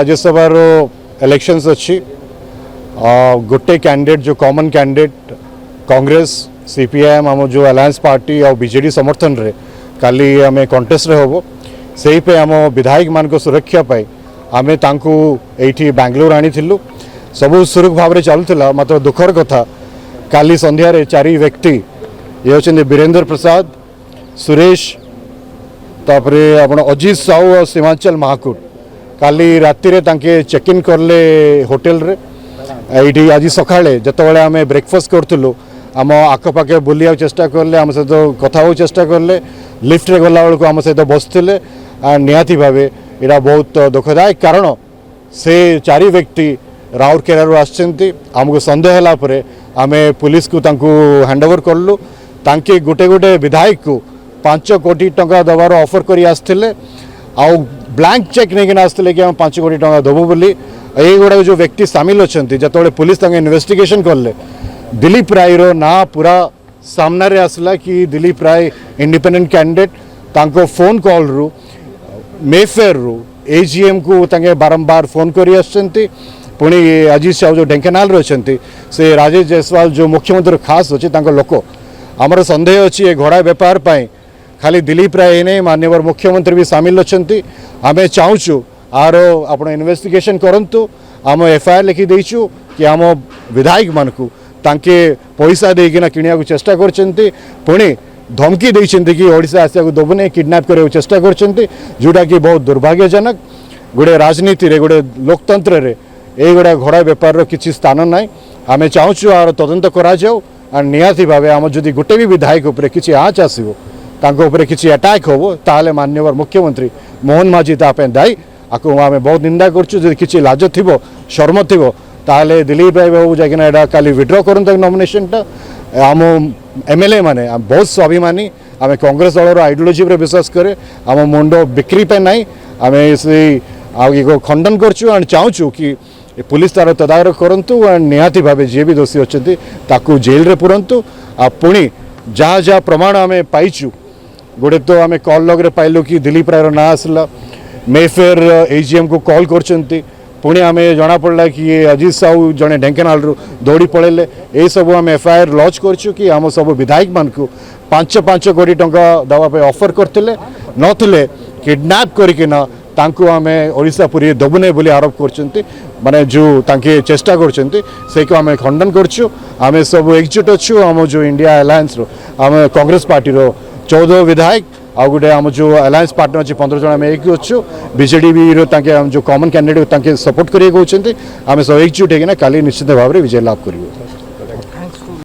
Rajya Sabha elections अच्छी गोटे candidate जो कॉमन कैंडिडेट कांग्रेस सीपीआईएम आम जो अलायंस पार्टी और बीजेडी समर्थन रे काली आम कंटेस्ट रे होबो सेही पे आम विधायक मान सुरक्षा पाई आम तांकू एठी बेंगलोर आनी थिलु सबू सुरख भाव में चलुला मात्र दुखर कथा काली संध्या रे चारि व्यक्ति ये होचंदी वीरेंद्र प्रसाद सुरेश तापरे आपण अजीत साहू और सीमांचल महाकूट काली राति रे तांके चेक इन करले होटल रे एठी आज सकाळे जतबेले आमे ब्रेकफास्ट करथुलु आम आखपाखे बुलिया चेष्टा करले आम सहित कथा हो चेष्टा करले लिफ्ट रे गला बेलू आम सहित बसथिले निहाती भावे एटा बहुत दुखदायक कारण से चारि व्यक्ति राउरकेला आछंती आमको संदेह होला परे आमे पुलिस को तांको हैंडओवर करलु तांके गोटे गोटे विधायक को 5 कोटी टंका दबार ऑफर करी आस्थिले आउ ब्लैंक चेक नहीं आसते कि हम 5 कोटी टंका देवु बोली ये गुड़ा जो व्यक्ति सामिल अच्छा जो पुलिस इन्वेस्टिगेशन कले दिलीप राय रो ना पूरा सामना रे आसला कि दिलीप राय इंडिपेंडेंट कैंडिडेट तांको फोन कॉल रु मेफेयर रु एजीएम को तांके बारंबार फोन करी आछंती पुणी अजीत साहू जो ढेंकानाल रे अछंती से राजेश जायसवाल जो मुख्यमंत्री खास अच्छी लोक आमर संदेह अच्छी ये घोड़ा बेपार पाई खाली दिलीप राय नहीं माननीय मुख्यमंत्री भी सामिल अच्छा आम चाहूँ आर आप इन्वेस्टिगेशन करंतु आम एफआईआर लिखी देचु कि आम विधायक मान को तांके पैसा देकिना किनिया को चेष्टा करछंती पुणी धमकी देछंती कि ओडिशा आसिया को दबने किडनैप करे चेष्टा करछंती जोटा कि बहुत दुर्भाग्यजनक गोटे राजनीति रे गोटे लोकतंत्र रे ए गोटे घोड़ा बेपार रो किछि स्थान नाई आम चाहूँ आर तदंत करा जाऊ और निहाती भावे आम जदि गोटे भी विधायक उपरे किछि आँच आसीबो तांको उपरे किछि अटैक होबो ताले माननीय मुख्यमंत्री मोहन माझी तापे दायी आको आम बहुत निंदा करछु जदि किछि लाज थिबो शर्म थिबो ताले दिलीप राय बाबू जाकिना एडा काली विड्रॉ करन नॉमिनेशन टा आम एमएलए माने बहुत स्वाभिमानी आम कांग्रेस दल आइडियोलॉजी पर विश्वास करे आम मुंड बिक्री पे नहीं आम से आगे खंडन करछु और चाहूँ कि पुलिस तार तदारख करंतु और निहाती भावे जी भी दोषी अच्छे ताकू जेल रे पुरंतु आ पुणी जहाँ जहाँ प्रमाण आम पाइचु गोटे तो आम कॉल लग रे पाइलु कि दिलीप राय ना आसला मेफेयर एजीएम को कॉल करचंती पुणी आम जना पड़ा कि अजीत साहू जड़े ढेंकानाल दौड़ी पड़े ये सब आम एफआईआर लॉन्च करछु कि आम सब विधायक मान को 5 कोटी टंका दवाई ऑफर करते नथिले किडनैप करकिना तांको आम ओडिशा पुरी दबुने बोली आरोप करचंती माने जो तांके चेष्टा करचंती से को आम खंडन करछु आम सब एकजुट अच्छु आम जो इंडिया अलायंस रो आम कांग्रेस पार्टी रो 14 विधायक आ गोटे आम जो अलायंस पार्टनर अच्छे 15 जन आम एक अच्छु बीजेडी भी तांके जो कॉमन कैंडिडेट तांके सपोर्ट करिए कहउछंती आम सब एकजुट हेकिना काली निश्चित भाव में विजय लाभ करियो।